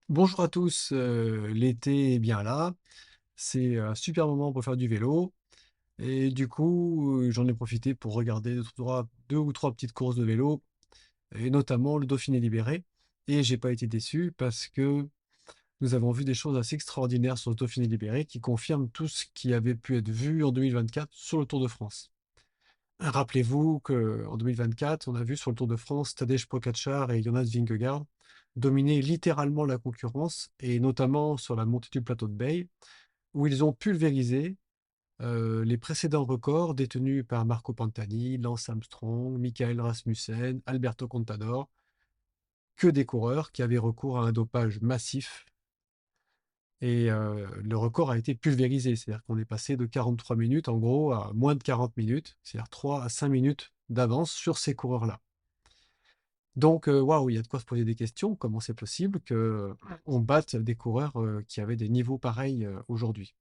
Bonjour à tous, l'été est bien là, c'est un super moment pour faire du vélo et du coup, j'en ai profité pour regarder 2 ou 3 petites courses de vélo et notamment le Dauphiné Libéré et j'ai pas été déçu parce que nous avons vu des choses assez extraordinaires sur le Dauphiné Libéré qui confirment tout ce qui avait pu être vu en 2024 sur le Tour de France. Rappelez-vous qu'en 2024, on a vu sur le Tour de France Tadej Pogačar et Jonas Vingegaard dominer littéralement la concurrence et notamment sur la montée du plateau de Bay où ils ont pulvérisé les précédents records détenus par Marco Pantani, Lance Armstrong, Michael Rasmussen, Alberto Contador, que des coureurs qui avaient recours à un dopage massif et le record a été pulvérisé. C'est-à-dire qu'on est passé de 43 minutes en gros à moins de 40 minutes, c'est-à-dire 3 à 5 minutes d'avance sur ces coureurs-là. Donc, waouh, il y a de quoi se poser des questions. Comment c'est possible qu'on batte des coureurs qui avaient des niveaux pareils aujourd'hui?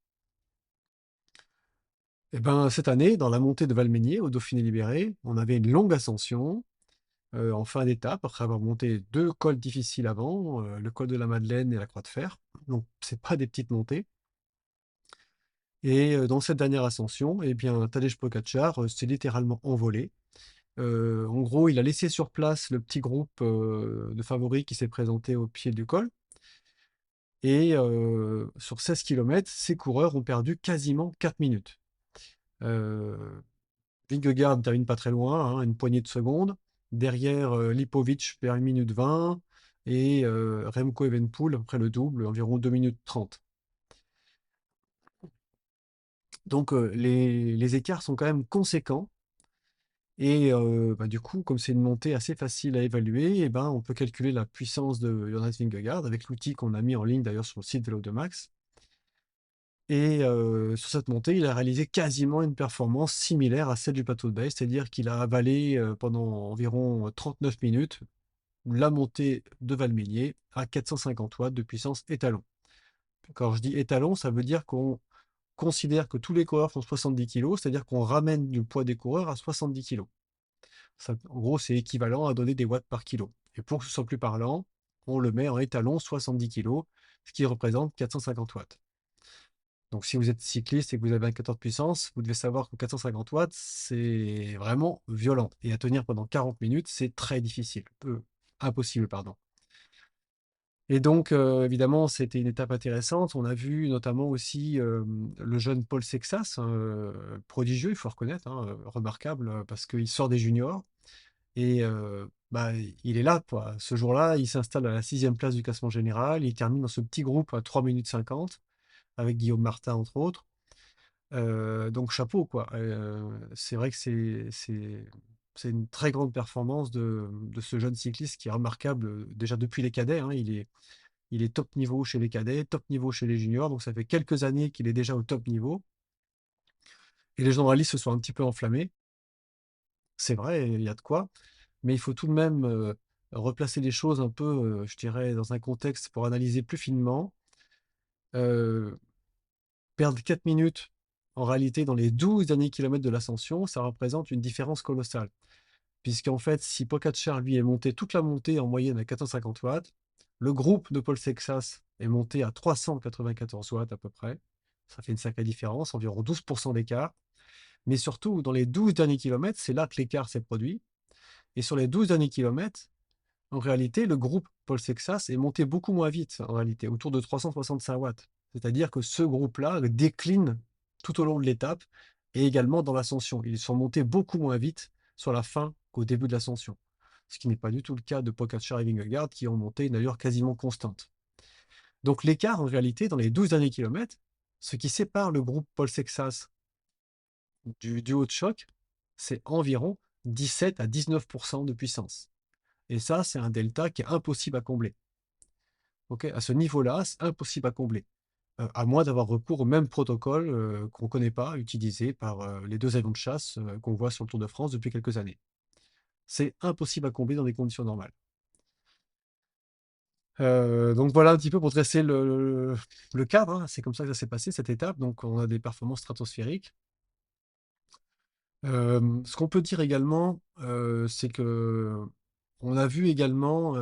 Eh ben, cette année, dans la montée de Valménier, au Dauphiné Libéré, on avait une longue ascension en fin d'étape, après avoir monté deux cols difficiles avant, le col de la Madeleine et la Croix de Fer. Donc, c'est pas des petites montées. Et dans cette dernière ascension, eh bien, Tadej Pogačar s'est littéralement envolé. En gros, il a laissé sur place le petit groupe de favoris qui s'est présenté au pied du col. Et sur 16 kilomètres, ces coureurs ont perdu quasiment 4 minutes. Heu, Vingegaard termine pas très loin, hein, une poignée de secondes. Derrière, Lipovic vers 1 minute 20 et Remco Evenepoel à peu près le double, environ 2 minutes 30. Donc les écarts sont quand même conséquents et bah, du coup, comme c'est une montée assez facile à évaluer et ben, on peut calculer la puissance de Jonas Vingegaard avec l'outil qu'on a mis en ligne d'ailleurs sur le site Vélo 2 Max. Et sur cette montée, il a réalisé quasiment une performance similaire à celle du plateau de Bay, c'est-à-dire qu'il a avalé, pendant environ 39 minutes, la montée de Valmélier à 450 watts de puissance étalon. Quand je dis étalon, ça veut dire qu'on considère que tous les coureurs font 70 kilos, c'est-à-dire qu'on ramène le poids des coureurs à 70 kilos. Ça, en gros, c'est équivalent à donner des watts par kilo. Et pour que ce soit plus parlant, on le met en étalon 70 kilos, ce qui représente 450 watts. Donc, si vous êtes cycliste et que vous avez un 14 de puissance, vous devez savoir que 450 watts, c'est vraiment violent. Et à tenir pendant 40 minutes, c'est très difficile. Impossible, pardon. Et donc, évidemment, c'était une étape intéressante. On a vu notamment aussi le jeune Paul Sexas, hein, prodigieux, il faut reconnaître, hein, remarquable, parce qu'il sort des juniors. Et bah, il est là, quoi. Ce jour-là, il s'installe à la sixième place du classement général. Il termine dans ce petit groupe à 3 minutes 50, avec Guillaume Martin, entre autres. Donc chapeau quoi, c'est vrai que c'est une très grande performance de ce jeune cycliste qui est remarquable, déjà depuis les cadets, hein. Il est top niveau chez les cadets, top niveau chez les juniors, donc ça fait quelques années qu'il est déjà au top niveau et les journalistes se sont un petit peu enflammés. C'est vrai, il y a de quoi, mais il faut tout de même, replacer les choses un peu, je dirais dans un contexte pour analyser plus finement. Heu, Perdre 4 minutes, en réalité, dans les 12 derniers kilomètres de l'ascension, ça représente une différence colossale. Puisqu'en fait, si Pogacar, lui, est monté toute la montée en moyenne à 450 watts, le groupe de Paul Sexas est monté à 394 watts à peu près. Ça fait une sacrée différence, environ 12% d'écart. Mais surtout, dans les 12 derniers kilomètres, c'est là que l'écart s'est produit. Et sur les 12 derniers kilomètres, en réalité, le groupe Paul Sexas est monté beaucoup moins vite, en réalité, autour de 365 watts. C'est-à-dire que ce groupe-là décline tout au long de l'étape et également dans l'ascension. Ils sont montés beaucoup moins vite sur la fin qu'au début de l'ascension. Ce qui n'est pas du tout le cas de Pogacar et Vingegaard qui ont monté une allure quasiment constante. Donc l'écart, en réalité, dans les 12 derniers kilomètres, ce qui sépare le groupe Paul Sexas du duo de choc, c'est environ 17 à 19% de puissance. Et ça, c'est un delta qui est impossible à combler. Ok, à ce niveau-là, c'est impossible à combler, à moins d'avoir recours au même protocole qu'on ne connaît pas, utilisé par les deux avions de chasse qu'on voit sur le Tour de France depuis quelques années. C'est impossible à combler dans des conditions normales. Donc voilà un petit peu pour dresser le cadre, hein. C'est comme ça que ça s'est passé, cette étape. Donc on a des performances stratosphériques. Ce qu'on peut dire également, c'est que on a vu également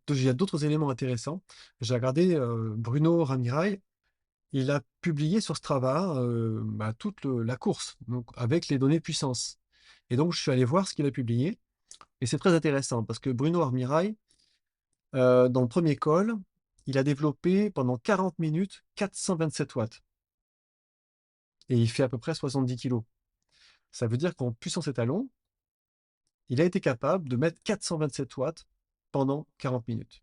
il y a d'autres éléments intéressants. J'ai regardé Bruno Ramirail, il a publié sur Strava bah, toute la course, donc avec les données puissance. Et donc, je suis allé voir ce qu'il a publié. Et c'est très intéressant parce que Bruno Armirail, dans le premier col, il a développé pendant 40 minutes 427 watts. Et il fait à peu près 70 kilos. Ça veut dire qu'en puissance étalon, il a été capable de mettre 427 watts pendant 40 minutes.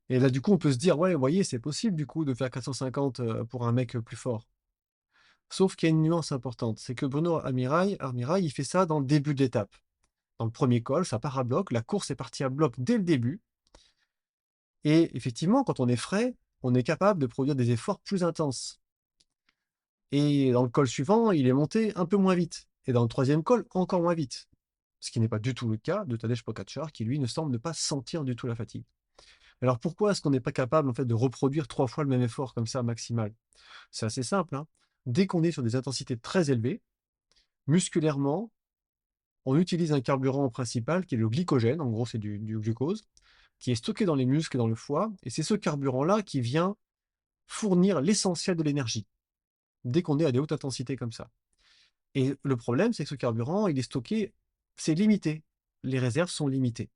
Et là, du coup, on peut se dire, ouais, vous voyez, c'est possible, du coup, de faire 450 pour un mec plus fort. Sauf qu'il y a une nuance importante, c'est que Bruno Armirail, il fait ça dans le début de l'étape. Dans le premier col, ça part à bloc, la course est partie à bloc dès le début. Et effectivement, quand on est frais, on est capable de produire des efforts plus intenses. Et dans le col suivant, il est monté un peu moins vite. Et dans le troisième col, encore moins vite. Ce qui n'est pas du tout le cas de Tadej Pogačar, qui lui ne semble ne pas sentir du tout la fatigue. Alors pourquoi est-ce qu'on n'est pas capable en fait de reproduire 3 fois le même effort comme ça maximal? C'est assez simple, hein. Dès qu'on est sur des intensités très élevées, musculairement, on utilise un carburant principal qui est le glycogène, en gros c'est du glucose, qui est stocké dans les muscles et dans le foie, et c'est ce carburant-là qui vient fournir l'essentiel de l'énergie, dès qu'on est à des hautes intensités comme ça. Et le problème, c'est que ce carburant, il est stocké, c'est limité. Les réserves sont limitées.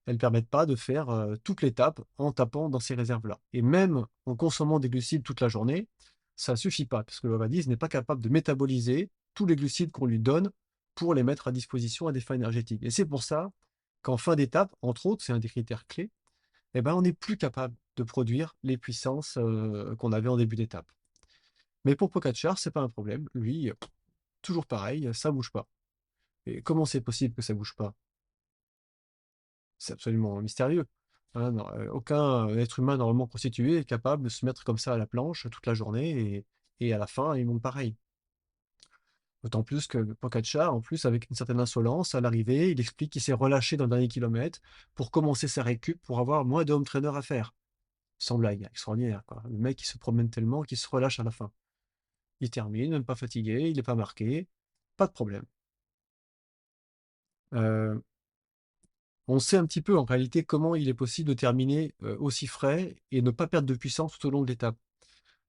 Elles ne permettent pas de faire toute l'étape en tapant dans ces réserves-là. Et même en consommant des glucides toute la journée, ça ne suffit pas, parce que l'organisme n'est pas capable de métaboliser tous les glucides qu'on lui donne pour les mettre à disposition à des fins énergétiques. Et c'est pour ça qu'en fin d'étape, entre autres, c'est un des critères clés, eh ben, on n'est plus capable de produire les puissances qu'on avait en début d'étape. Mais pour Pogacar, c'est pas un problème. Lui, toujours pareil, ça bouge pas. Et comment c'est possible que ça bouge pas? C'est absolument mystérieux. Hein, non, aucun être humain normalement constitué est capable de se mettre comme ça à la planche toute la journée et à la fin, il monte pareil. D'autant plus que Pogacar, en plus, avec une certaine insolence, à l'arrivée, il explique qu'il s'est relâché dans le dernier kilomètre pour commencer sa récup pour avoir moins de home trainer à faire. Sans blague, extraordinaire, quoi. Le mec, il se promène tellement qu'il se relâche à la fin. Il termine, même pas fatigué, il n'est pas marqué, pas de problème. Euh, on sait un petit peu en réalité comment il est possible de terminer aussi frais et ne pas perdre de puissance tout au long de l'étape.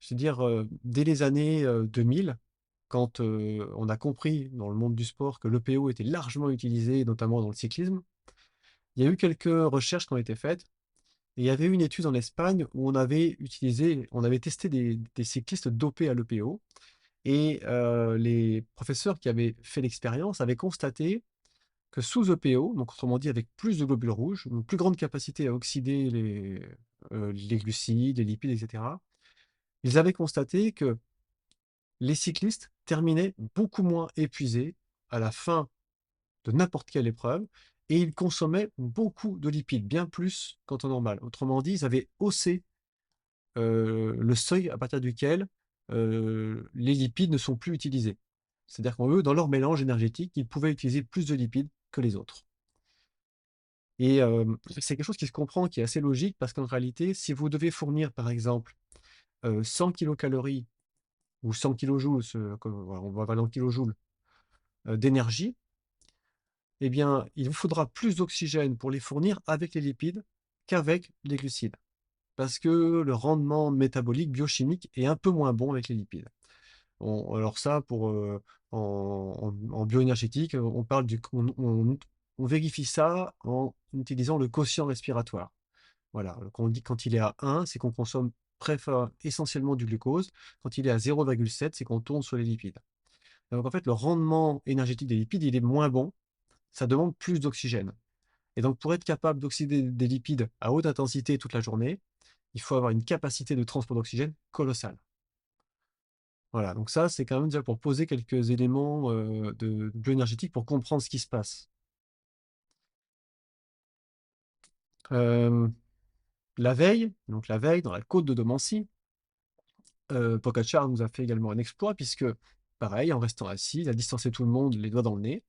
C'est-à-dire, dès les années 2000, quand on a compris dans le monde du sport que l'EPO était largement utilisé, notamment dans le cyclisme, il y a eu quelques recherches qui ont été faites. Et il y avait une étude en Espagne où on avait testé des cyclistes dopés à l'EPO. Et les professeurs qui avaient fait l'expérience avaient constaté que sous EPO, donc autrement dit avec plus de globules rouges, une plus grande capacité à oxyder les glucides, les lipides, etc., ils avaient constaté que les cyclistes terminaient beaucoup moins épuisés à la fin de n'importe quelle épreuve et ils consommaient beaucoup de lipides, bien plus qu'en temps normal. Autrement dit, ils avaient haussé le seuil à partir duquel les lipides ne sont plus utilisés. C'est-à-dire qu'en eux, dans leur mélange énergétique, ils pouvaient utiliser plus de lipides que les autres. Et c'est quelque chose qui se comprend, qui est assez logique, parce qu'en réalité, si vous devez fournir, par exemple, 100 kilocalories ou 100 kilojoules, voilà, on va aller en kilojoules, d'énergie, eh bien, il vous faudra plus d'oxygène pour les fournir avec les lipides qu'avec les glucides. Parce que le rendement métabolique, biochimique est un peu moins bon avec les lipides. Alors ça, en bioénergétique, on parle on vérifie ça en utilisant le quotient respiratoire. Voilà, quand on dit quand il est à 1, c'est qu'on consomme essentiellement du glucose. Quand il est à 0,7, c'est qu'on tourne sur les lipides. Donc en fait, le rendement énergétique des lipides, il est moins bon. Ça demande plus d'oxygène. Et donc pour être capable d'oxyder des lipides à haute intensité toute la journée, il faut avoir une capacité de transport d'oxygène colossale. Voilà, donc ça, c'est quand même déjà pour poser quelques éléments de bioénergétique pour comprendre ce qui se passe. Euh, la veille, dans la côte de Domancy, Pogacar nous a fait également un exploit puisque, pareil, en restant assis, il a distancé tout le monde, les doigts dans le nez,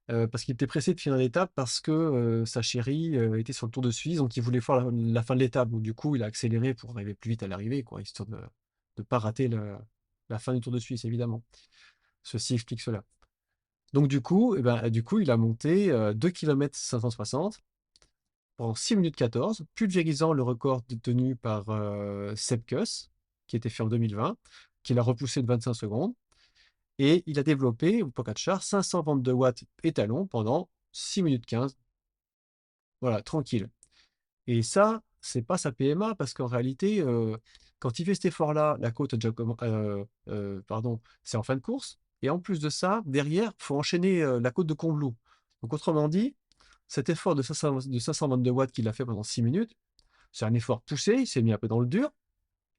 parce qu'il était pressé de finir l'étape parce que sa chérie était sur le Tour de Suisse, donc il voulait voir la fin de l'étape. Donc du coup, il a accéléré pour arriver plus vite à l'arrivée, quoi, histoire de ne pas rater la fin du Tour de Suisse, évidemment. Ceci explique cela. Donc du coup, il a monté 2 km 560 pendant 6 minutes 14, pulvérisant le record détenu par Sepp Kuss, qui était fait en 2020, qu'il a repoussé de 25 secondes. Et il a développé, Pogačar, 522 watts étalon pendant 6 minutes 15. Voilà, tranquille. Et ça, c'est pas sa PMA parce qu'en réalité, quand il fait cet effort-là, la côte a déjà pardon, c'est en fin de course. Et en plus de ça, derrière, il faut enchaîner la côte de Combloux. Donc autrement dit, cet effort de 522 watts qu'il a fait pendant 6 minutes, c'est un effort poussé, il s'est mis un peu dans le dur.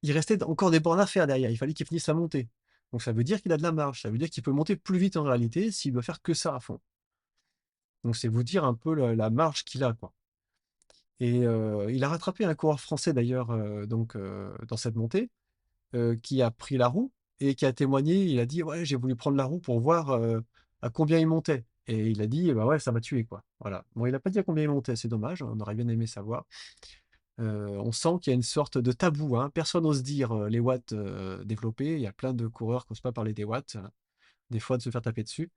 Il restait encore des bornes à faire derrière, il fallait qu'il finisse sa montée. Donc ça veut dire qu'il a de la marge, ça veut dire qu'il peut monter plus vite en réalité s'il doit faire que ça à fond. Donc c'est vous dire un peu la marge qu'il a, quoi. Et il a rattrapé un coureur français d'ailleurs, dans cette montée, qui a pris la roue et qui a témoigné. Il a dit: «Ouais, j'ai voulu prendre la roue pour voir, à combien il montait» et il a dit: «Bah, ouais, ça m'a tué, quoi». Voilà. Bon, il a pas dit à combien il montait, c'est dommage, on aurait bien aimé savoir. On sent qu'il y a une sorte de tabou, hein. Personne n'ose dire, les watts, développés. Il y a plein de coureurs qui osent pas parler des watts, des fois de se faire taper dessus.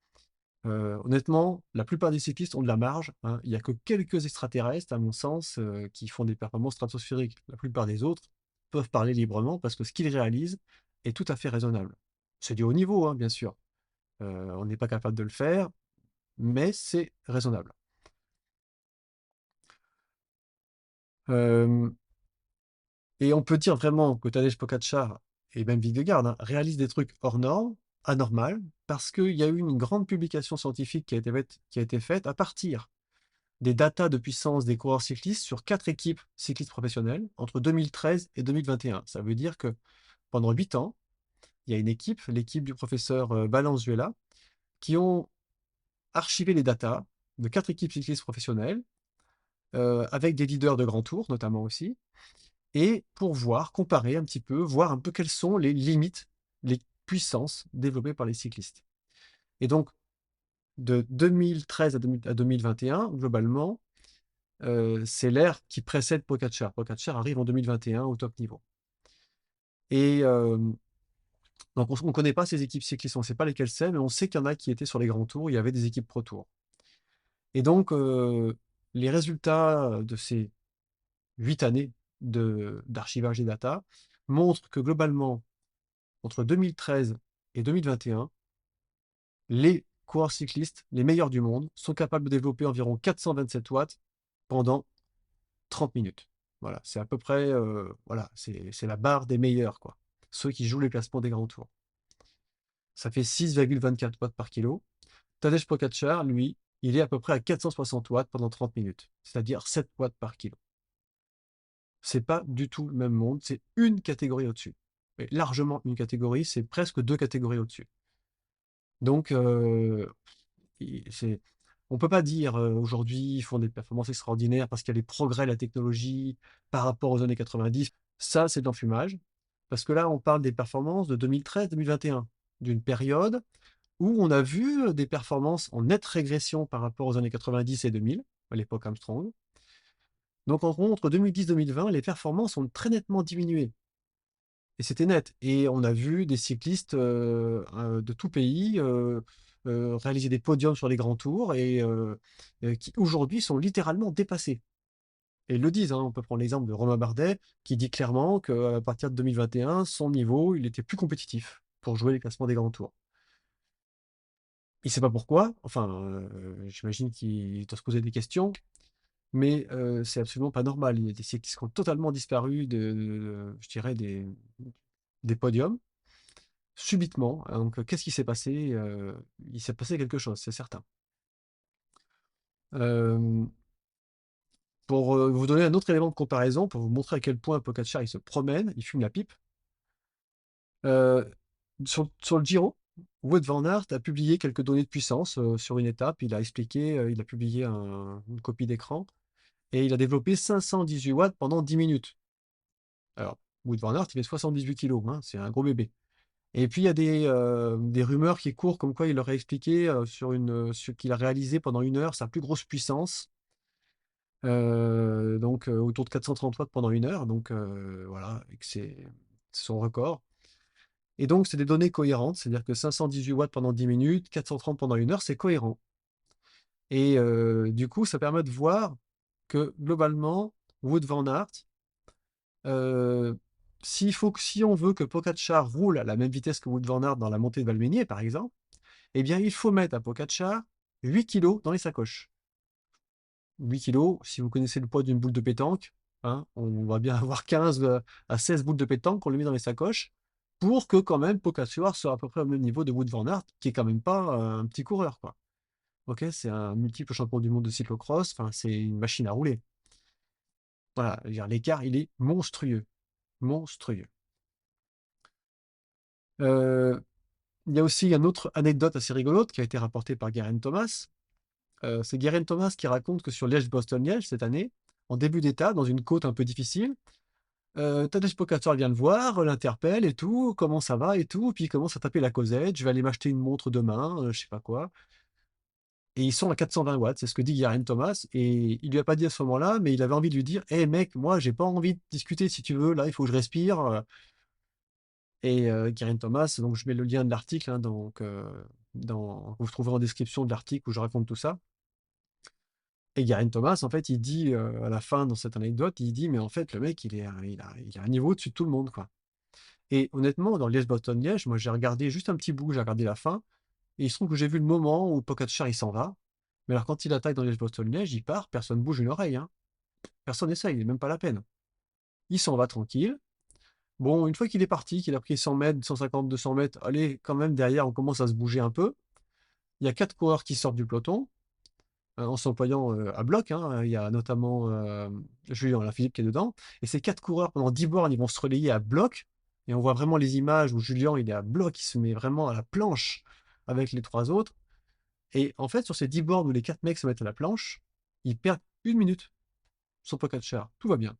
Honnêtement, la plupart des cyclistes ont de la marge, hein. Il y a que quelques extraterrestres, à mon sens, qui font des performances stratosphériques. La plupart des autres peuvent parler librement parce que ce qu'ils réalisent est tout à fait raisonnable. C'est du haut niveau, hein, bien sûr. On n'est pas capable de le faire, mais c'est raisonnable. Hem Et on peut dire vraiment que Tadej Pogačar et même Vingegaard, hein, réalisent des trucs hors normes, anormales, parce qu'il y a eu une grande publication scientifique qui a été faite à partir des datas de puissance des coureurs cyclistes sur 4 équipes cyclistes professionnelles entre 2013 et 2021. Ça veut dire que pendant 8 ans, il y a une équipe, l'équipe du professeur Valenzuela, qui ont archivé les datas de 4 équipes cyclistes professionnelles, avec des leaders de grands tours notamment aussi, et pour voir, comparer un petit peu, voir un peu quelles sont les limites, les puissances développées par les cyclistes. Et donc, de 2013 à 2021, globalement, c'est l'ère qui précède Pogačar. Pogačar arrive en 2021 au top niveau. Et donc, on ne connaît pas ces équipes cyclistes, on ne sait pas lesquelles c'est, mais on sait qu'il y en a qui étaient sur les grands tours, il y avait des équipes Pro Tour. Et donc, les résultats de ces 8 années d'archivage des data montrent que globalement, entre 2013 et 2021, les coureurs cyclistes, les meilleurs du monde, sont capables de développer environ 427 watts pendant 30 minutes. Voilà, c'est à peu près, voilà, c'est la barre des meilleurs, quoi. Ceux qui jouent les classements des grands tours. Ça fait 6,24 watts par kilo. Tadej Pogačar, lui, il est à peu près à 460 watts pendant 30 minutes, c'est-à-dire 7 watts par kilo. C'est pas du tout le même monde, c'est une catégorie au-dessus. Mais largement une catégorie, c'est presque 2 catégories au-dessus. Donc, on ne peut pas dire aujourd'hui ils font des performances extraordinaires parce qu'il y a les progrès de la technologie par rapport aux années 90. Ça, c'est de l'enfumage. Parce que là, on parle des performances de 2013-2021, d'une période où on a vu des performances en nette régression par rapport aux années 90 et 2000, à l'époque Armstrong. Donc, en gros, entre 2010-2020, les performances ont très nettement diminué. Et c'était net. Et on a vu des cyclistes de tout pays réaliser des podiums sur les grands tours et qui aujourd'hui sont littéralement dépassés. Et ils le disent, hein, on peut prendre l'exemple de Romain Bardet qui dit clairement qu'à partir de 2021, son niveau, il était plus compétitif pour jouer les classements des grands tours. Il ne sait pas pourquoi, enfin, j'imagine qu'il doit se poser des questions, mais c'est absolument pas normal. Il y a des cyclistes qui ont totalement disparu je dirais, des podiums subitement. Donc, qu'est-ce qui s'est passé? Il s'est passé quelque chose, c'est certain. Hem, pour, vous donner un autre élément de comparaison, pour vous montrer à quel point Pogačar, il se promène, il fume la pipe. Heu, sur le Giro, Wout van Aert a publié quelques données de puissance, sur une étape. Il a expliqué, il a publié une copie d'écran et il a développé 518 watts pendant 10 minutes. Alors, Wout van Aert, il fait 78 kilos, hein, c'est un gros bébé. Et puis il y a des rumeurs qui courent comme quoi il aurait expliqué, sur qu'il a réalisé pendant 1 heure sa plus grosse puissance, autour de 430 watts pendant 1 heure, voilà, et que c'est son record. Et donc c'est des données cohérentes, c'est-à-dire que 518 watts pendant 10 minutes, 430 pendant 1 heure, c'est cohérent. Et du coup, ça permet de voir que globalement, Wout van Aert, heu, si on veut que Pogačar roule à la même vitesse que Wout van Aert dans la montée de Valménier, par exemple, eh bien, il faut mettre à Pogačar 8 kilos dans les sacoches. 8 kilos, si vous connaissez le poids d'une boule de pétanque, hein, on va bien avoir 15 à 16 boules de pétanque qu'on lui met dans les sacoches pour que quand même Pogačar soit à peu près au même niveau de Wout van Aert, qui est quand même pas un petit coureur, quoi. OK, c'est un multiple champion du monde de cyclo-cross, enfin, c'est une machine à rouler. Voilà, je veux dire l'écart, il est monstrueux, monstrueux. Heu, il y a aussi une autre anecdote assez rigolote qui a été rapportée par Geraint Thomas. C'est Geraint Thomas qui raconte que sur Liège-Bastogne-Liège, cette année, en début d'étape, dans une côte un peu difficile, Tadej Pogačar vient le voir, l'interpelle et tout, comment ça va et tout, puis il commence à taper la causette, je vais aller m'acheter une montre demain, je sais pas quoi. Et ils sont à 420 watts, c'est ce que dit Geraint Thomas, et il lui a pas dit à ce moment-là, mais il avait envie de lui dire, hé mec, moi j'ai pas envie de discuter si tu veux, là il faut que je respire. Et Geraint Thomas, donc je mets le lien de l'article, hein, donc vous trouverez en description de l'article où je raconte tout ça. Et Geraint Thomas, en fait, il dit à la fin, dans cette anecdote, il dit, mais en fait, le mec, il a un niveau au-dessus de tout le monde, quoi. Et honnêtement, dans Liège-Bastogne-Liège, moi, j'ai regardé juste un petit bout, j'ai regardé la fin, et il se trouve que j'ai vu le moment où Pogačar, il s'en va. Mais alors, quand il attaque dans Liège-Bastogne-Liège, il part, personne bouge une oreille, hein. Personne n'essaye, même pas la peine. Il s'en va tranquille. Bon, une fois qu'il est parti, qu'il a pris 100 mètres, 150, 200 mètres, allez, quand même, derrière, on commence à se bouger un peu. Il y a 4 coureurs qui sortent du peloton, en s'employant à bloc, hein. Il y a notamment Julien Alaphilippe qui est dedans. Et ces 4 coureurs, pendant 10 bornes, ils vont se relayer à bloc. Et on voit vraiment les images où Julien, il est à bloc, il se met vraiment à la planche avec les 3 autres. Et en fait, sur ces 10 bornes où les 4 mecs se mettent à la planche, ils perdent 1 minute sur Pogačar. Tout va bien,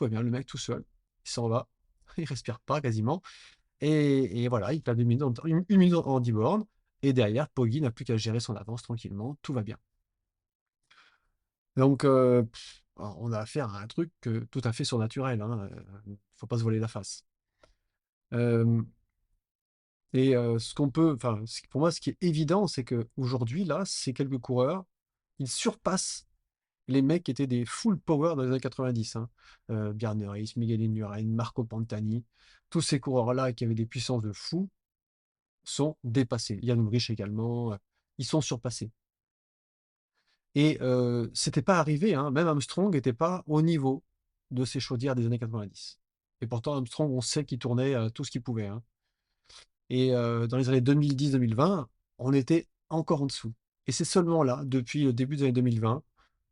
le mec tout seul, il s'en va, il respire pas quasiment. Et voilà, il perd 1 minute, 1 minute en 10 bornes. Et derrière, Poggi n'a plus qu'à gérer son avance tranquillement, tout va bien. Donc, alors, on a affaire à un truc tout à fait surnaturel, hein, faut pas se voiler la face. Euh, ce qu'on peut, enfin, pour moi, ce qui est évident, c'est qu'aujourd'hui, là, ces quelques coureurs, ils surpassent les mecs qui étaient des full power dans les années 90, hein. Bjarne Riis, Miguel Indurain, Marco Pantani, tous ces coureurs-là qui avaient des puissances de fou sont dépassés. Jan Ullrich également, ils sont surpassés. Et c'était pas arrivé, hein, même Armstrong n'était pas au niveau de ces chaudières des années 90. Et pourtant, Armstrong, on sait qu'il tournait tout ce qu'il pouvait, hein. Et dans les années 2010-2020, on était encore en dessous. Et c'est seulement là, depuis le début des années 2020,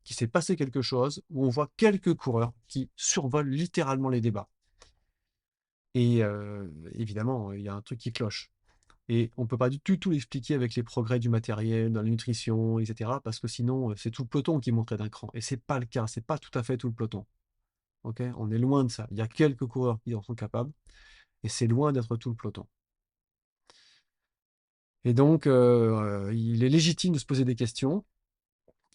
qu'il s'est passé quelque chose où on voit quelques coureurs qui survolent littéralement les débats. Et évidemment, il y a un truc qui cloche. Et on ne peut pas du tout l'expliquer avec les progrès du matériel, dans la nutrition, etc. Parce que sinon, c'est tout le peloton qui monterait d'un cran. Et c'est pas le cas, c'est pas tout à fait tout le peloton. Ok, on est loin de ça. Il y a quelques coureurs qui en sont capables, et c'est loin d'être tout le peloton. Et donc, il est légitime de se poser des questions.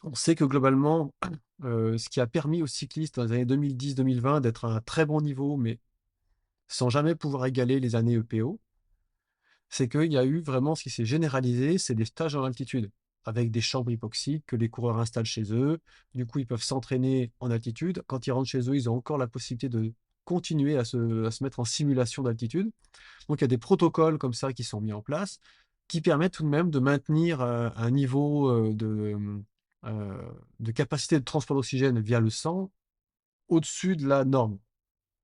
On sait que globalement, ce qui a permis aux cyclistes dans les années 2010-2020 d'être à un très bon niveau, mais sans jamais pouvoir égaler les années EPO, c'est qu'il y a eu vraiment ce qui s'est généralisé, c'est des stages en altitude, avec des chambres hypoxiques que les coureurs installent chez eux. Du coup, ils peuvent s'entraîner en altitude. Quand ils rentrent chez eux, ils ont encore la possibilité de continuer à se mettre en simulation d'altitude. Donc, il y a des protocoles comme ça qui sont mis en place, qui permettent tout de même de maintenir un niveau de capacité de transport d'oxygène via le sang au-dessus de la norme,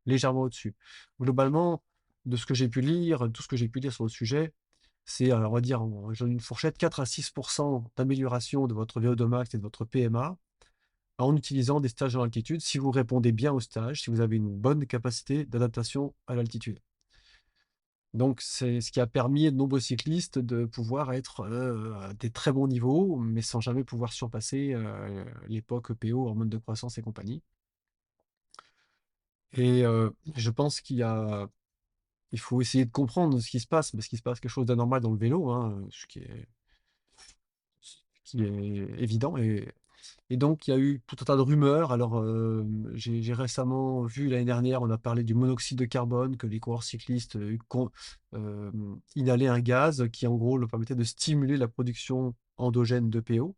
légèrement au-dessus. Globalement, de ce que j'ai pu lire, tout ce que j'ai pu lire sur le sujet, c'est, on va dire, j'ai une fourchette 4 à 6% d'amélioration de votre VO2 max et de votre PMA en utilisant des stages en altitude, si vous répondez bien au stage, si vous avez une bonne capacité d'adaptation à l'altitude. Donc, c'est ce qui a permis à de nombreux cyclistes de pouvoir être à des très bons niveaux, mais sans jamais pouvoir surpasser l'époque EPO, hormones de croissance et compagnie. Et je pense il faut essayer de comprendre ce qui se passe, parce qu'il se passe quelque chose d'anormal dans le vélo, hein, ce qui est évident. Et donc, il y a eu tout un tas de rumeurs. Alors, j'ai récemment vu l'année dernière, on a parlé du monoxyde de carbone, que les coureurs cyclistes inhalaient un gaz qui, en gros, leur permettait de stimuler la production endogène de PO.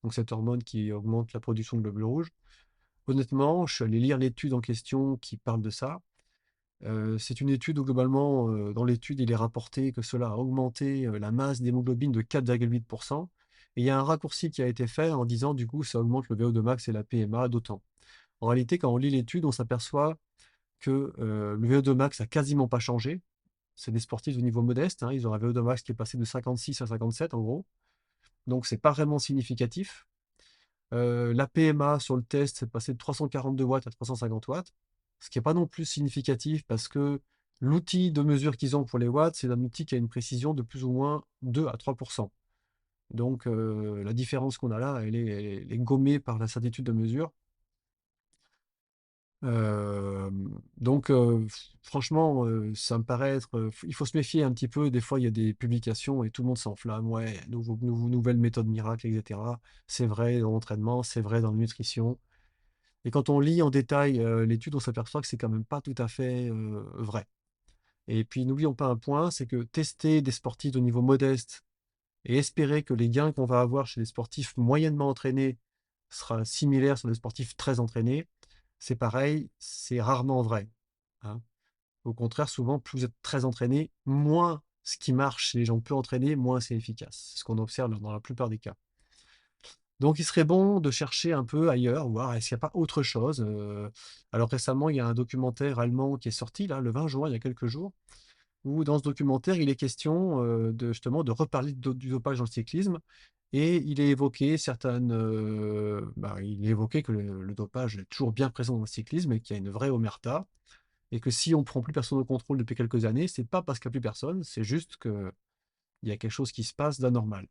donc cette hormone qui augmente la production de globules rouges. Honnêtement, je suis allé lire l'étude en question qui parle de ça. C'est une étude où globalement, dans l'étude, il est rapporté que cela a augmenté, la masse d'hémoglobine de 4,8 et il y a un raccourci qui a été fait en disant, du coup, ça augmente le VO2 max et la PMA d'autant. En réalité, quand on lit l'étude, on s'aperçoit que, le VO2 max a quasiment pas changé. C'est des sportifs de niveau modeste, hein, ils ont un VO2 max qui est passé de 56 à 57 en gros, donc c'est pas vraiment significatif. La PMA sur le test, c'est passé de 342 watts à 350 watts, ce qui est pas non plus significatif parce que l'outil de mesure qu'ils ont pour les watts, c'est un outil qui a une précision de plus ou moins 2 à 3. Donc la différence qu'on a là, elle est gommée par la certitude de mesure. Donc franchement, ça me paraît être, il faut se méfier un petit peu. Des fois, il y a des publications et tout le monde s'enflamme. Ouais, nouvelle méthode miracle, etc. C'est vrai dans l'entraînement, c'est vrai dans la nutrition. Et quand on lit en détail l'étude, on s'aperçoit que c'est quand même pas tout à fait vrai. Et puis n'oublions pas un point, c'est que tester des sportifs de niveau modeste et espérer que les gains qu'on va avoir chez les sportifs moyennement entraînés sera similaire sur des sportifs très entraînés, c'est pareil, c'est rarement vrai, hein. Au contraire, souvent, plus vous êtes très entraîné, moins ce qui marche chez les gens peu entraînés, moins c'est efficace. C'est ce qu'on observe dans la plupart des cas. Donc il serait bon de chercher un peu ailleurs, voir est-ce qu'il n'y a pas autre chose. Alors récemment, il y a un documentaire allemand qui est sorti, là, le 20 juin, il y a quelques jours, où dans ce documentaire, il est question de, justement de reparler du dopage dans le cyclisme. Et il est évoqué il est évoqué que le dopage est toujours bien présent dans le cyclisme et qu'il y a une vraie omerta. Et que si on prend plus personne au contrôle depuis quelques années, c'est pas parce qu'il n'y a plus personne, c'est juste qu'il y a quelque chose qui se passe d'anormal.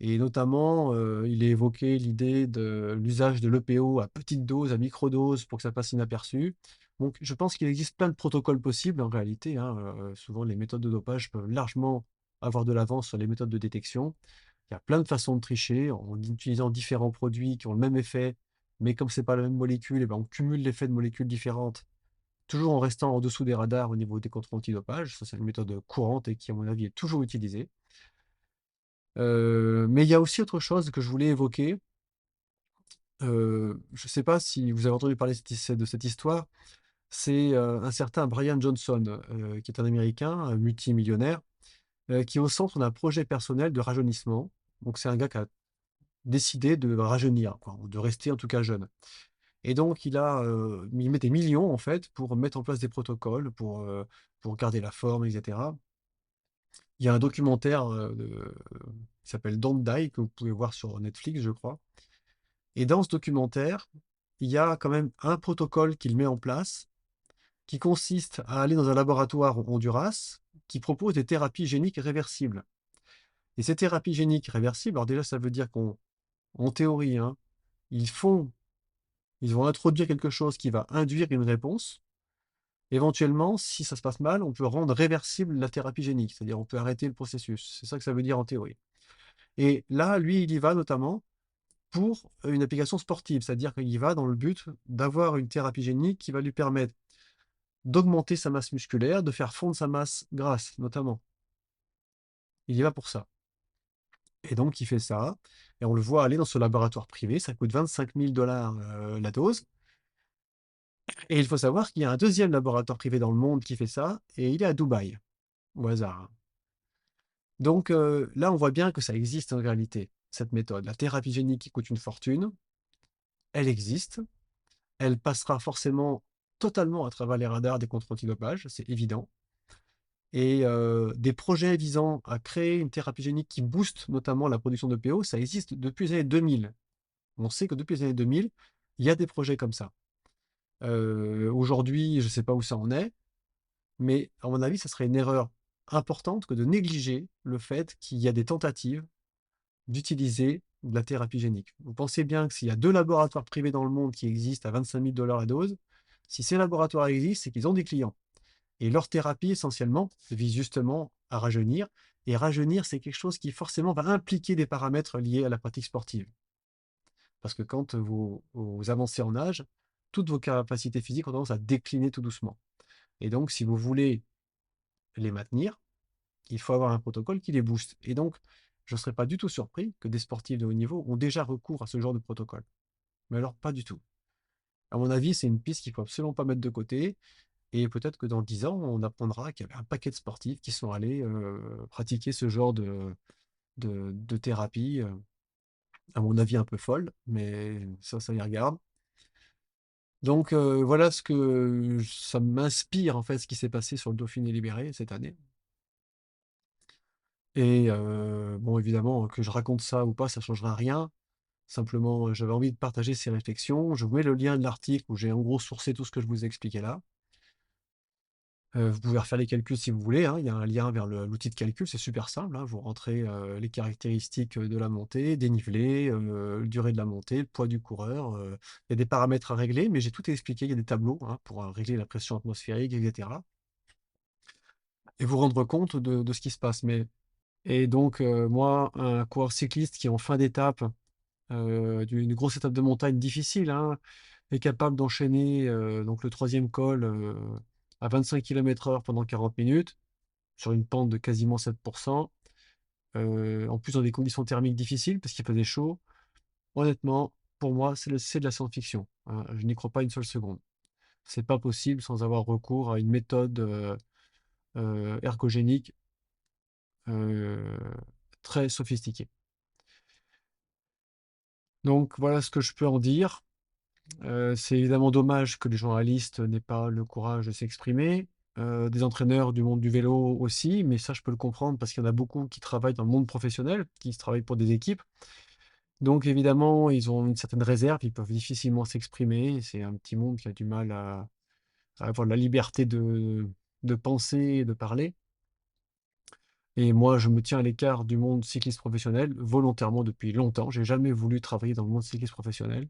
Et notamment, il est évoqué l'idée de l'usage de l'EPO à petite dose, à microdose, pour que ça passe inaperçu. Donc, je pense qu'il existe plein de protocoles possibles en réalité, hein. Souvent, les méthodes de dopage peuvent largement avoir de l'avance sur les méthodes de détection. Il y a plein de façons de tricher en utilisant différents produits qui ont le même effet, mais comme c'est pas la même molécule, et ben on cumule l'effet de molécules différentes, toujours en restant en dessous des radars au niveau des contrôles antidopage. Ça, c'est une méthode courante et qui, à mon avis, est toujours utilisée. Mais il y a aussi autre chose que je voulais évoquer. Je ne sais pas si vous avez entendu parler de cette histoire. C'est un certain Brian Johnson, qui est un Américain, un multimillionnaire, qui est au centre d'un projet personnel de rajeunissement. Donc, c'est un gars qui a décidé de rajeunir, quoi, ou de rester en tout cas jeune. Et donc, il met des millions en fait pour mettre en place des protocoles, pour garder la forme, etc. Il y a un documentaire qui s'appelle Don't Die, que vous pouvez voir sur Netflix, je crois. Et dans ce documentaire, il y a quand même un protocole qu'il met en place qui consiste à aller dans un laboratoire au Honduras qui propose des thérapies géniques réversibles. Et ces thérapies géniques réversibles, alors déjà, ça veut dire qu'en théorie, hein, ils font, ils vont introduire quelque chose qui va induire une réponse. Éventuellement, si ça se passe mal, on peut rendre réversible la thérapie génique, c'est-à-dire on peut arrêter le processus. C'est ça que ça veut dire en théorie. Et là, lui, il y va notamment pour une application sportive, c'est-à-dire qu'il y va dans le but d'avoir une thérapie génique qui va lui permettre d'augmenter sa masse musculaire, de faire fondre sa masse grasse, notamment. Il y va pour ça. Et donc, il fait ça, et on le voit aller dans ce laboratoire privé, ça coûte 25 000 dollars la dose. Et il faut savoir qu'il y a un deuxième laboratoire privé dans le monde qui fait ça, et il est à Dubaï, au hasard, hein. Donc là, on voit bien que ça existe en réalité, cette méthode. La thérapie génique qui coûte une fortune, elle existe. Elle passera forcément totalement à travers les radars des contrôles antidopage, c'est évident. Et des projets visant à créer une thérapie génique qui booste notamment la production de PO, ça existe depuis les années 2000. On sait que depuis les années 2000, il y a des projets comme ça. Aujourd'hui, je ne sais pas où ça en est, mais à mon avis, ça serait une erreur importante que de négliger le fait qu'il y a des tentatives d'utiliser de la thérapie génique. Vous pensez bien que s'il y a 2 laboratoires privés dans le monde qui existent à 25 000 dollars la dose, si ces laboratoires existent, c'est qu'ils ont des clients. Et leur thérapie, essentiellement, vise justement à rajeunir. Et rajeunir, c'est quelque chose qui forcément va impliquer des paramètres liés à la pratique sportive. Parce que quand vous avancez en âge, toutes vos capacités physiques ont tendance à décliner tout doucement. Et donc, si vous voulez les maintenir, il faut avoir un protocole qui les booste. Et donc, je ne serais pas du tout surpris que des sportifs de haut niveau ont déjà recours à ce genre de protocole. Mais alors, pas du tout. À mon avis, c'est une piste qu'il faut absolument pas mettre de côté. Et peut-être que dans 10 ans, on apprendra qu'il y avait un paquet de sportifs qui sont allés pratiquer ce genre de thérapie, à mon avis un peu folle, mais ça y regarde. Donc voilà ce que ça m'inspire en fait, ce qui s'est passé sur le Dauphiné Libéré cette année. Et bon, évidemment, que je raconte ça ou pas, ça changera rien. Simplement, j'avais envie de partager ces réflexions. Je vous mets le lien de l'article où j'ai en gros sourcé tout ce que je vous ai expliqué là. Vous pouvez refaire les calculs si vous voulez, hein. Il y a un lien vers l'outil de calcul, c'est super simple, hein. Vous rentrez les caractéristiques de la montée, dénivelé, durée de la montée, le poids du coureur. Il y a des paramètres à régler, mais j'ai tout expliqué. Il y a des tableaux, hein, pour régler la pression atmosphérique, etc. Et vous rendre compte de ce qui se passe. Et donc, moi, un coureur cycliste qui est en fin d'étape, d'une grosse étape de montagne difficile, hein, est capable d'enchaîner donc le troisième col à 25 km/h pendant 40 minutes, sur une pente de quasiment 7%. En plus, dans des conditions thermiques difficiles, parce qu'il faisait chaud. Honnêtement, pour moi, c'est de la science-fiction, hein. Je n'y crois pas une seule seconde. C'est pas possible sans avoir recours à une méthode ergogénique euh, très sophistiquée. Donc voilà ce que je peux en dire. C'est évidemment dommage que les journalistes n'aient pas le courage de s'exprimer, des entraîneurs du monde du vélo aussi, mais ça je peux le comprendre parce qu'il y en a beaucoup qui travaillent dans le monde professionnel, qui travaillent pour des équipes. Donc évidemment, ils ont une certaine réserve, ils peuvent difficilement s'exprimer. C'est un petit monde qui a du mal à avoir la liberté de penser et de parler. Et moi, je me tiens à l'écart du monde cycliste professionnel volontairement depuis longtemps. J'ai jamais voulu travailler dans le monde cycliste professionnel.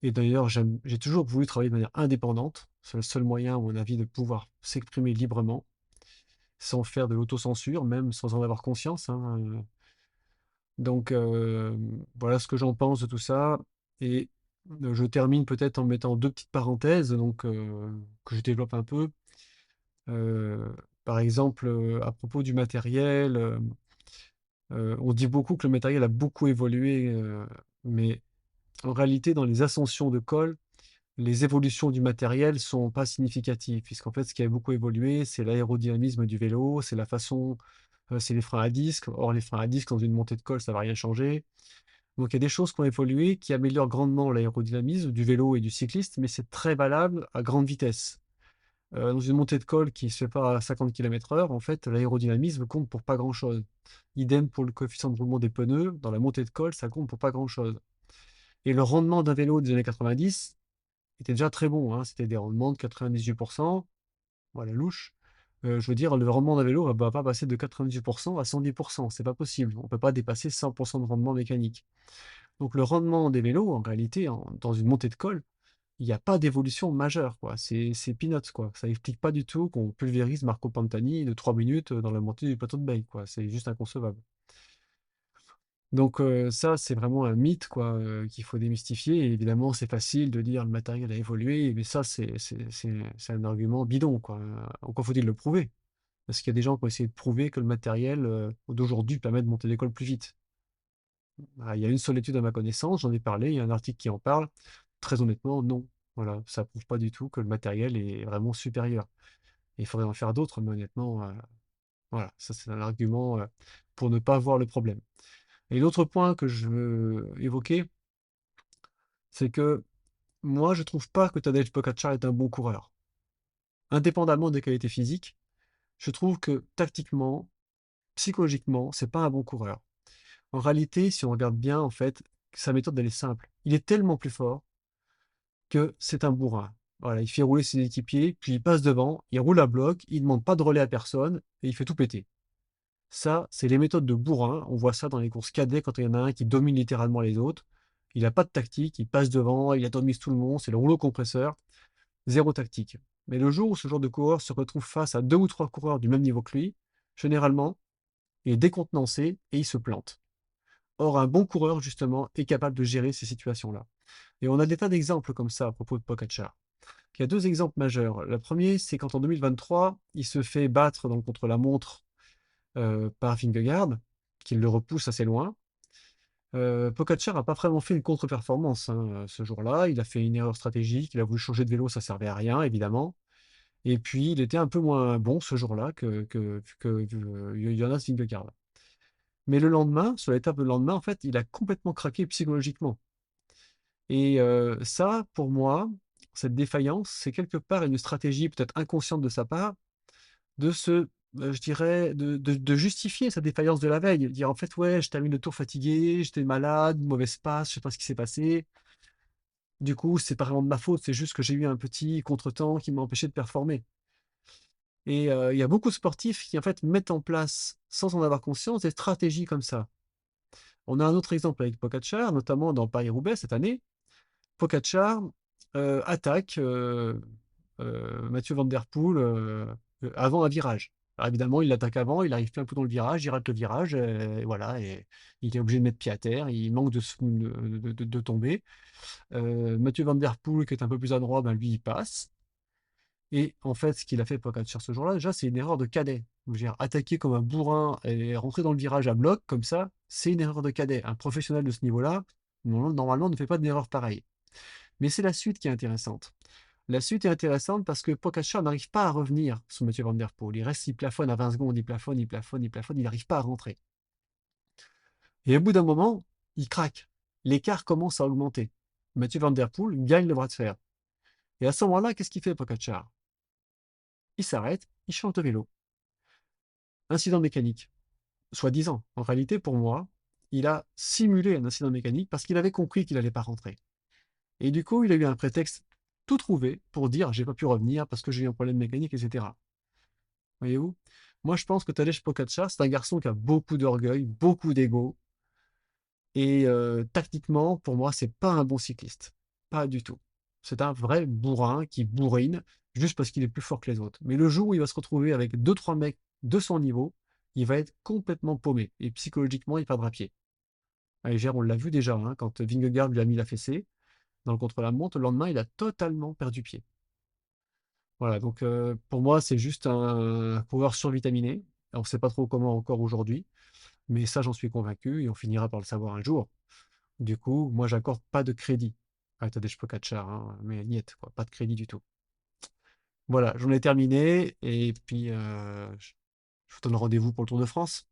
Et d'ailleurs, j'ai toujours voulu travailler de manière indépendante. C'est le seul moyen, à mon avis, de pouvoir s'exprimer librement, sans faire de l'autocensure, même sans en avoir conscience, hein. Donc, voilà ce que j'en pense de tout ça. Et je termine peut-être en mettant deux petites parenthèses, donc, que je développe un peu. Par exemple, à propos du matériel, on dit beaucoup que le matériel a beaucoup évolué, mais en réalité, dans les ascensions de col, les évolutions du matériel sont pas significatives, puisqu'en fait, ce qui a beaucoup évolué, c'est l'aérodynamisme du vélo, c'est la façon, c'est les freins à disque. Or, les freins à disque, dans une montée de col, ça va rien changer. Donc, il y a des choses qui ont évolué, qui améliorent grandement l'aérodynamisme du vélo et du cycliste, mais c'est très valable à grande vitesse. Dans une montée de col qui se fait pas à 50 km/h, en fait, l'aérodynamisme compte pour pas grand-chose. Idem pour le coefficient de roulement des pneus. Dans la montée de col, ça compte pour pas grand-chose. Et le rendement d'un vélo des années 90 était déjà très bon, hein. C'était des rendements de 98%. Voilà, louche. Je veux dire, le rendement d'un vélo ne va pas passer de 98% à 110%. C'est pas possible. On ne peut pas dépasser 100% de rendement mécanique. Donc le rendement des vélos, en réalité, dans une montée de col, il n'y a pas d'évolution majeure, quoi. C'est peanuts, quoi. Ça explique pas du tout qu'on pulvérise Marco Pantani de 3 minutes dans la montée du plateau de Bay, quoi. C'est juste inconcevable. Donc ça, c'est vraiment un mythe, quoi, qu'il faut démystifier. Et évidemment, c'est facile de dire le matériel a évolué, mais ça, c'est un argument bidon, quoi. Encore faut-il le prouver? Parce qu'il y a des gens qui ont essayé de prouver que le matériel d'aujourd'hui permet de monter l'école plus vite. Ah, il y a une seule étude à ma connaissance, j'en ai parlé, il y a un article qui en parle. Très honnêtement, non. Voilà, ça prouve pas du tout que le matériel est vraiment supérieur. Et il faudrait en faire d'autres, mais honnêtement, voilà, ça c'est un argument pour ne pas voir le problème. Et l'autre point que je veux évoquer, c'est que moi, je trouve pas que Tadej Pogačar est un bon coureur. Indépendamment des qualités physiques, je trouve que tactiquement, psychologiquement, c'est pas un bon coureur. En réalité, si on regarde bien, en fait, sa méthode, elle est simple. Il est tellement plus fort que c'est un bourrin. Voilà, il fait rouler ses équipiers, puis il passe devant, il roule à bloc, il demande pas de relais à personne, et il fait tout péter. Ça, c'est les méthodes de bourrin. On voit ça dans les courses cadets quand il y en a un qui domine littéralement les autres. Il n'a pas de tactique, il passe devant, il atomise tout le monde, c'est le rouleau compresseur, zéro tactique. Mais le jour où ce genre de coureur se retrouve face à deux ou trois coureurs du même niveau que lui, généralement, il est décontenancé et il se plante. Or, un bon coureur, justement, est capable de gérer ces situations-là. Et on a des tas d'exemples comme ça à propos de Pogacar. Il y a deux exemples majeurs. Le premier, c'est quand en 2023, il se fait battre dans le contre-la-montre par Vingegaard. qui le repousse assez loin. Pogačar a pas vraiment fait une contre-performance, hein, ce jour-là. Il a fait une erreur stratégique, il a voulu changer de vélo, ça servait à rien évidemment. Et puis il était un peu moins bon ce jour-là que Jonas Vingegaard. Mais le lendemain, sur l'étape de lendemain, en fait, il a complètement craqué psychologiquement. Et ça, pour moi, cette défaillance, c'est quelque part une stratégie peut-être inconsciente de sa part, de je dirais, de justifier sa défaillance de la veille. Dire en fait, ouais, je termine le tour fatigué, j'étais malade, mauvaise passe, je sais pas ce qui s'est passé. Du coup, c'est pas vraiment de ma faute, c'est juste que j'ai eu un petit contretemps qui m'a empêché de performer. Et il y a beaucoup de sportifs qui en fait mettent en place, sans en avoir conscience, des stratégies comme ça. On a un autre exemple avec Pogacar, notamment dans Paris-Roubaix cette année. Pogacar attaque Mathieu Van Der Poel avant un virage. Alors évidemment, il l'attaque avant, il arrive plein coup dans le virage, il rate le virage, et voilà, et il est obligé de mettre pied à terre, il manque de tomber. Mathieu Van Der Poel, qui est un peu plus adroit, ben lui, il passe. Et en fait, ce qu'il a fait Pogacar ce jour-là, déjà, c'est une erreur de cadet. Je veux dire, attaquer comme un bourrin et rentrer dans le virage à bloc, comme ça, c'est une erreur de cadet. Un professionnel de ce niveau-là, normalement, ne fait pas d'erreur pareille. Mais c'est la suite qui est intéressante. La suite est intéressante parce que Pogacar n'arrive pas à revenir sur Mathieu Van Der Poel. Il reste, il plafonne à 20 secondes, il plafonne, il plafonne, il plafonne, il n'arrive pas à rentrer. Et au bout d'un moment, il craque. L'écart commence à augmenter. Mathieu Van Der Poel gagne le bras de fer. Et à ce moment-là, qu'est-ce qu'il fait Pogacar? Il s'arrête, il change de vélo. Incident mécanique, soi-disant. En réalité, pour moi, il a simulé un incident mécanique parce qu'il avait compris qu'il n'allait pas rentrer. Et du coup, il a eu un prétexte tout trouvé pour dire j'ai pas pu revenir parce que j'ai eu un problème mécanique, etc. Voyez-vous? Moi, je pense que Tadej Pogacar, c'est un garçon qui a beaucoup d'orgueil, beaucoup d'ego. Et tactiquement, pour moi, c'est pas un bon cycliste. Pas du tout. C'est un vrai bourrin qui bourrine juste parce qu'il est plus fort que les autres. Mais le jour où il va se retrouver avec deux, trois mecs de son niveau, il va être complètement paumé. Et psychologiquement, il perdra pied. Allez, Gère, on l'a vu déjà, hein, quand Vingegaard lui a mis la fessée dans le contre-la-montre, le lendemain, il a totalement perdu pied. Voilà, donc pour moi, c'est juste un coureur survitaminé. On ne sait pas trop comment encore aujourd'hui, mais ça, j'en suis convaincu et on finira par le savoir un jour. Du coup, moi, j'accorde pas de crédit à Tadej Pogacar, hein, mais niet, quoi, pas de crédit du tout. Voilà, j'en ai terminé et puis je vous donne rendez-vous pour le Tour de France.